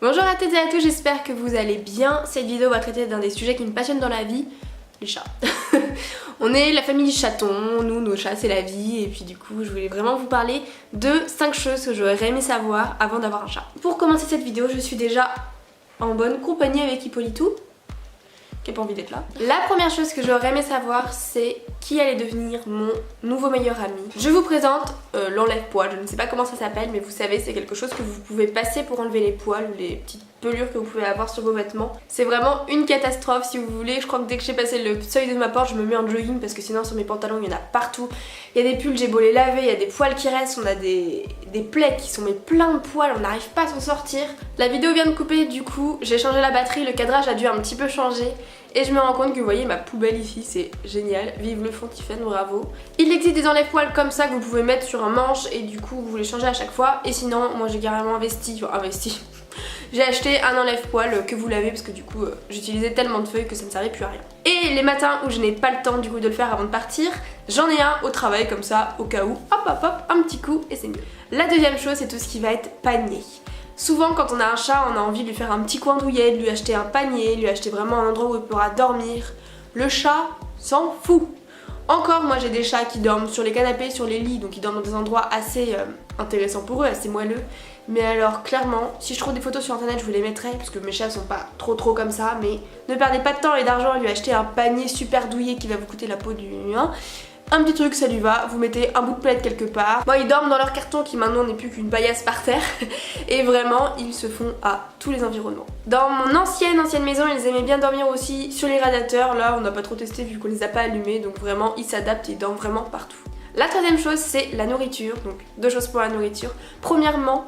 Bonjour à toutes et à tous, j'espère que vous allez bien. Cette vidéo va traiter d'un des sujets qui me passionnent dans la vie, les chats. On est la famille chaton, nous, nos chats c'est la vie, et puis du coup je voulais vraiment vous parler de 5 choses que j'aurais aimé savoir avant d'avoir un chat. Pour commencer cette vidéo, je suis déjà en bonne compagnie avec Hippolytou, qui n'a pas envie d'être là. La première chose que j'aurais aimé savoir, c'est qui allait devenir mon nouveau meilleur ami. Je vous présente l'enlève-poil, je ne sais pas comment ça s'appelle, mais vous savez, c'est quelque chose que vous pouvez passer pour enlever les poils ou les petites pelures que vous pouvez avoir sur vos vêtements. C'est vraiment une catastrophe si vous voulez. Je crois que dès que j'ai passé le seuil de ma porte, je me mets en jogging parce que sinon sur mes pantalons il y en a partout. Il y a des pulls, j'ai beau les laver, il y a des poils qui restent, on a des plaies qui sont mais plein de poils, on n'arrive pas à s'en sortir. La vidéo vient de couper, du coup j'ai changé la batterie, le cadrage a dû un petit peu changer. Et je me rends compte que vous voyez ma poubelle ici, c'est génial. Vive le fond Tiffen, bravo. Il existe des enlève-poils comme ça que vous pouvez mettre sur un manche et du coup vous les changez à chaque fois. Et sinon, moi j'ai carrément investi. J'ai acheté un enlève-poil que vous lavez parce que du coup j'utilisais tellement de feuilles que ça ne servait plus à rien. Et les matins où je n'ai pas le temps du coup de le faire avant de partir, j'en ai un au travail comme ça au cas où, hop hop hop, un petit coup et c'est mieux. La deuxième chose, c'est tout ce qui va être panier. Souvent quand on a un chat, on a envie de lui faire un petit coin douillet, de lui acheter un panier, lui acheter vraiment un endroit où il pourra dormir. Le chat s'en fout. Encore, moi j'ai des chats qui dorment sur les canapés, sur les lits, donc ils dorment dans des endroits assez intéressants pour eux, assez moelleux. Mais alors clairement, si je trouve des photos sur internet, je vous les mettrai, parce que mes chats sont pas trop comme ça, mais ne perdez pas de temps et d'argent à lui acheter un panier super douillet qui va vous coûter la peau du mien. Un petit truc, ça lui va, vous mettez un bout de plaid quelque part. Moi, ils dorment dans leur carton qui maintenant n'est plus qu'une paillasse par terre. Et vraiment, ils se font à tous les environnements. Dans mon ancienne maison, ils aimaient bien dormir aussi sur les radiateurs. Là, on n'a pas trop testé vu qu'on les a pas allumés. Donc vraiment, ils s'adaptent et ils dorment vraiment partout. La troisième chose, c'est la nourriture. Donc 2 choses pour la nourriture. Premièrement,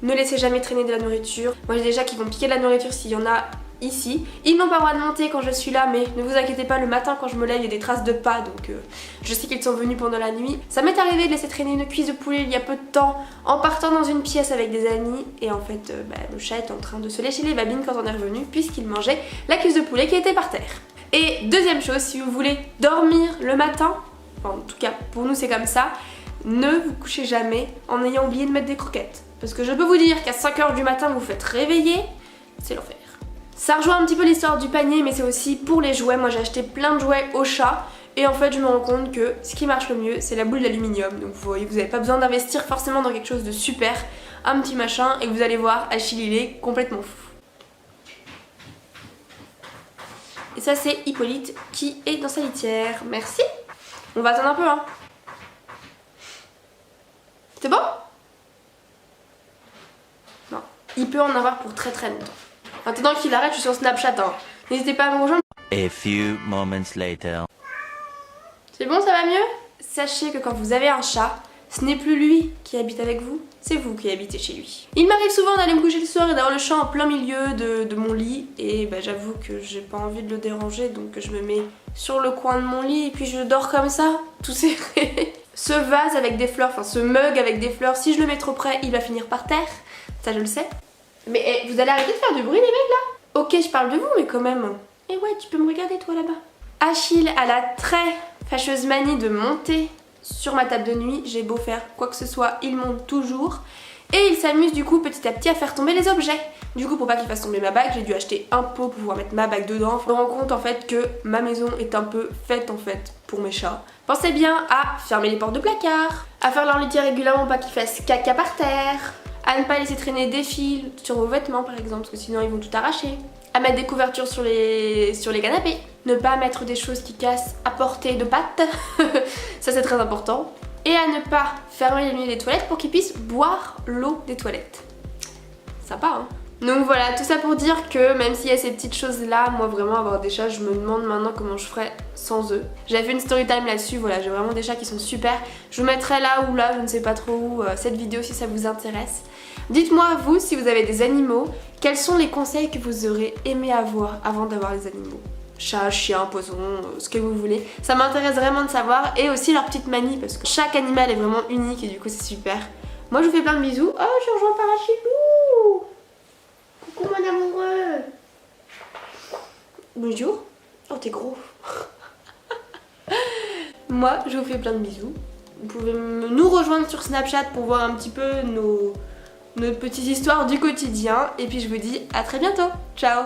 ne laissez jamais traîner de la nourriture. Moi, j'ai des chats qui vont piquer de la nourriture s'il y en a ici. Ils n'ont pas le droit de monter quand je suis là, mais ne vous inquiétez pas, le matin quand je me lève il y a des traces de pas, donc je sais qu'ils sont venus pendant la nuit. Ça m'est arrivé de laisser traîner une cuisse de poulet il y a peu de temps en partant dans une pièce avec des amis et en fait le chat est en train de se lécher les babines quand on est revenu puisqu'il mangeait la cuisse de poulet qui était par terre. Et deuxième chose, si vous voulez dormir le matin, enfin, en tout cas pour nous c'est comme ça, ne vous couchez jamais en ayant oublié de mettre des croquettes. Parce que je peux vous dire qu'à 5 h du matin vous vous faites réveiller, c'est l'enfer. Ça rejoint un petit peu l'histoire du panier, mais c'est aussi pour les jouets. Moi j'ai acheté plein de jouets au chat et en fait je me rends compte que ce qui marche le mieux c'est la boule d'aluminium. Donc vous voyez, vous n'avez pas besoin d'investir forcément dans quelque chose de super, un petit machin, et vous allez voir, Achille il est complètement fou. Et ça c'est Hippolyte qui est dans sa litière. Merci. On va attendre un peu hein. C'est bon? Non. Il peut en avoir pour très longtemps. Maintenant qu'il arrête, je suis sur Snapchat hein. N'hésitez pas à me rejoindre. A few moments later. C'est bon, ça va mieux? Sachez que quand vous avez un chat, ce n'est plus lui qui habite avec vous, c'est vous qui habitez chez lui. Il m'arrive souvent d'aller me coucher le soir et d'avoir le chat en plein milieu de mon lit et j'avoue que j'ai pas envie de le déranger, donc je me mets sur le coin de mon lit et puis je dors comme ça, tout serré. Ce vase avec des fleurs, enfin ce mug avec des fleurs, si je le mets trop près, il va finir par terre, ça je le sais. Mais vous allez arrêter de faire du bruit les mecs là? Ok, je parle de vous mais quand même. Et ouais, tu peux me regarder toi là-bas. Achille a la très fâcheuse manie de monter sur ma table de nuit. J'ai beau faire quoi que ce soit, il monte toujours. Et il s'amuse du coup petit à petit à faire tomber les objets. Du coup pour pas qu'il fasse tomber ma bague, j'ai dû acheter un pot pour pouvoir mettre ma bague dedans. Je me rends compte en fait que ma maison est un peu faite en fait pour mes chats. Pensez bien à fermer les portes de placard, à faire leur litière régulièrement pour pas qu'ils fassent caca par terre, à ne pas laisser traîner des fils sur vos vêtements par exemple parce que sinon ils vont tout arracher, à mettre des couvertures sur les canapés, ne pas mettre des choses qui cassent à portée de pattes, ça c'est très important, et à ne pas fermer les milieux des toilettes pour qu'ils puissent boire l'eau des toilettes. Sympa hein. Donc voilà, tout ça pour dire que même s'il y a ces petites choses là, moi vraiment avoir des chats, je me demande maintenant comment je ferais sans eux. J'avais fait une story time là-dessus, voilà, j'ai vraiment des chats qui sont super. Je vous mettrai là ou là, je ne sais pas trop où, cette vidéo si ça vous intéresse. Dites-moi vous, si vous avez des animaux, quels sont les conseils que vous aurez aimé avoir avant d'avoir les animaux? Chat, chien, poisson, ce que vous voulez. Ça m'intéresse vraiment de savoir, et aussi leurs petites manies parce que chaque animal est vraiment unique et du coup c'est super. Moi je vous fais plein de bisous. Oh, je suis rejoint par Achillou. Coucou mon amoureux. Bonjour. Oh t'es gros. Moi je vous fais plein de bisous. Vous pouvez nous rejoindre sur Snapchat pour voir un petit peu nos petites histoires du quotidien. Et puis je vous dis à très bientôt. Ciao!